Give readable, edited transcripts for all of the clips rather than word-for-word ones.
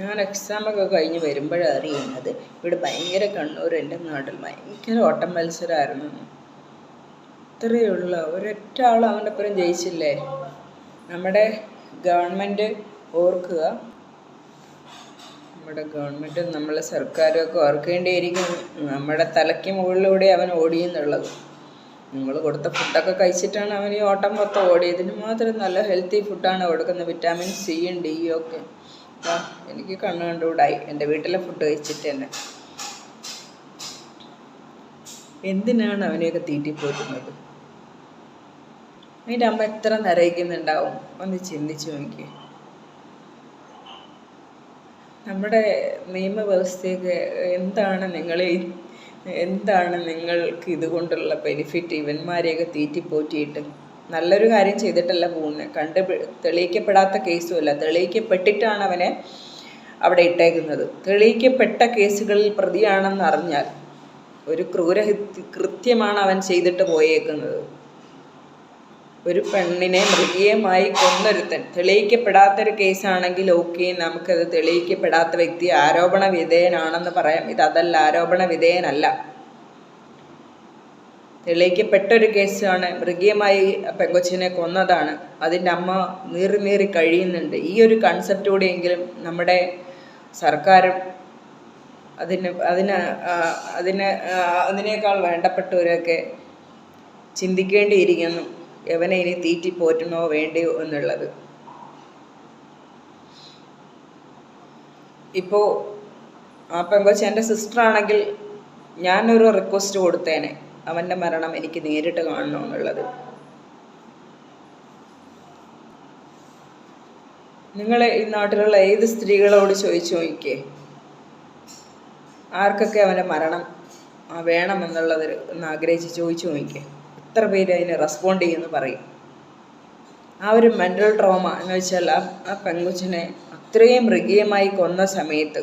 ഞാൻ എക്സാമൊക്കെ കഴിഞ്ഞ് വരുമ്പോഴാണ് അറിയുന്നത് ഇവിടെ ഭയങ്കര കണ്ണൂർ എൻ്റെ നാട്ടിൽ ഭയങ്കര ഓട്ടം മത്സരമായിരുന്നു. ഇത്രയേ ഉള്ളൂ, ഒരൊറ്റ ആൾ അവൻ്റെ ഒപ്പം ജയിച്ചില്ലേ. നമ്മുടെ ഗവൺമെൻറ് ഓർക്കുക, നമ്മുടെ ഗവൺമെൻറ്റും നമ്മളെ സർക്കാരും ഒക്കെ ഓർക്കേണ്ടിയിരിക്കും. നമ്മുടെ തലയ്ക്ക് മുകളിലൂടെ അവൻ ഓടിയെന്നുള്ളത്. നമ്മൾ കൊടുത്ത ഫുഡൊക്കെ കഴിച്ചിട്ടാണ് അവൻ ഈ ഓട്ടം മൊത്തം ഓടിയതിന് മാത്രം നല്ല ഹെൽത്തി ഫുഡാണ് കൊടുക്കുന്നത്. വിറ്റാമിൻ സിയും ഡിയും ഒക്കെ. എനിക്ക് കണ്ണ് കണ്ടുകൂടായി എൻ്റെ വീട്ടിലെ ഫുഡ് കഴിച്ചിട്ട് തന്നെ. എന്തിനാണ് അവനെയൊക്കെ തീറ്റിപ്പോറ്റുന്നത്? അതിൻ്റെ അമ്മ എത്ര നരയിക്കുന്നുണ്ടാവും, ഒന്ന് ചിന്തിച്ചു നോക്കി. നമ്മുടെ നിയമവ്യവസ്ഥയൊക്കെ എന്താണ് നിങ്ങൾക്ക് ഇതുകൊണ്ടുള്ള ബെനിഫിറ്റ്? ഇവന്മാരെയൊക്കെ തീറ്റിപ്പോറ്റിയിട്ട് നല്ലൊരു കാര്യം ചെയ്തിട്ടല്ല പോകുന്നത്. തെളിയിക്കപ്പെടാത്ത കേസുമല്ല, തെളിയിക്കപ്പെട്ടിട്ടാണ് അവനെ അവിടെ ഇട്ടേക്കുന്നത്. തെളിയിക്കപ്പെട്ട കേസുകളിൽ പ്രതിയാണെന്ന് അറിഞ്ഞാൽ ഒരു കൃത്യമാണ് അവൻ ചെയ്തിട്ട് പോയേക്കുന്നത്. ഒരു പെണ്ണിനെ മൃഗീയമായി കൊന്നൊരുത്തൻ. തെളിയിക്കപ്പെടാത്തൊരു കേസാണെങ്കിൽ ഓക്കെ, നമുക്കത് തെളിയിക്കപ്പെടാത്ത വ്യക്തി ആരോപണ വിധേയനാണെന്ന് പറയാം. ഇതല്ല, ആരോപണ വിധേയനല്ല, തെളിയിക്കപ്പെട്ടൊരു കേസാണ്. മൃഗീയമായി പെങ്കൊച്ചിനെ കൊന്നതാണ്. അതിൻ്റെ അമ്മ നീറി കഴിയുന്നുണ്ട്. ഈ ഒരു കൺസെപ്റ്റോടെയെങ്കിലും നമ്മുടെ സർക്കാരും അതിനേക്കാൾ വേണ്ടപ്പെട്ടവരൊക്കെ ചിന്തിക്കേണ്ടിയിരിക്കുന്നു, എവനെ ഇനി തീറ്റിപ്പോറ്റണോ വേണ്ടയോ എന്നുള്ളത്. ഇപ്പോൾ ആ പെങ്കൊച്ച് എൻ്റെ സിസ്റ്ററാണെങ്കിൽ ഞാനൊരു റിക്വസ്റ്റ് കൊടുത്തേനെ, അവൻ്റെ മരണം എനിക്ക് നേരിട്ട് കാണണമെന്നുള്ളത്. നിങ്ങൾ ഈ നാട്ടിലുള്ള ഏത് സ്ത്രീകളോട് ചോദിച്ചു നോക്കിക്കേ, ആർക്കൊക്കെ അവൻ്റെ മരണം വേണമെന്നുള്ളത് ഒന്ന് ആഗ്രഹിച്ച് ചോദിച്ചു നോക്കിക്കേ, എത്ര പേര് അതിന് റെസ്പോണ്ട് ചെയ്യുമെന്ന് പറയും. ആ ഒരു മെൻ്റൽ ട്രോമ എന്ന് വെച്ചാൽ ആ പെങ്കൊച്ചിനെ അത്രയും മൃഗീയമായി കൊന്ന സമയത്ത്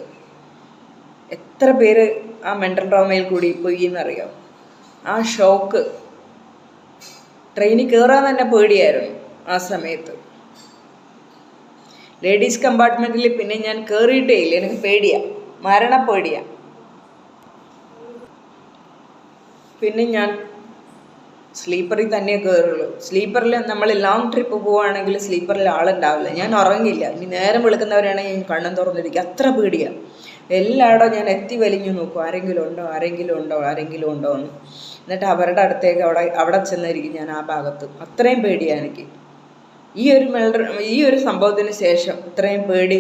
എത്ര പേര് ആ മെൻ്റൽ ട്രോമയിൽ കൂടി പോയി എന്നറിയാം. ആ ഷോക്ക്, ട്രെയിനിൽ കയറാൻ തന്നെ പേടിയായിരുന്നു ആ സമയത്ത്. ലേഡീസ് കമ്പാർട്ട്മെൻറ്റിൽ പിന്നെ ഞാൻ കയറിയിട്ടേ ഇല്ല, എനിക്ക് പേടിയാണ്, മരണപ്പേടിയാണ്. പിന്നെ ഞാൻ സ്ലീപ്പറിൽ തന്നെ കയറുള്ളൂ. സ്ലീപ്പറിൽ നമ്മൾ ലോങ് ട്രിപ്പ് പോവുകയാണെങ്കിൽ സ്ലീപ്പറിൽ ആളുണ്ടാവില്ല, ഞാൻ ഉറങ്ങില്ല. ഇനി നേരം വെളുക്കുന്നവരാണെങ്കിൽ ഞാൻ കണ്ണും തുറന്നിരിക്കും, അത്ര പേടിയാണ്. എല്ലായിടവും ഞാൻ എത്തി വലിഞ്ഞു നോക്കും, ആരെങ്കിലും ഉണ്ടോ എന്ന്. എന്നിട്ട് അവരുടെ അടുത്തേക്ക് അവിടെ ചെന്നിരിക്കും ഞാൻ ആ ഭാഗത്ത്. അത്രയും പേടിയാണ് എനിക്ക്. ഈ ഒരു സംഭവത്തിന് ശേഷം ഇത്രയും പേടി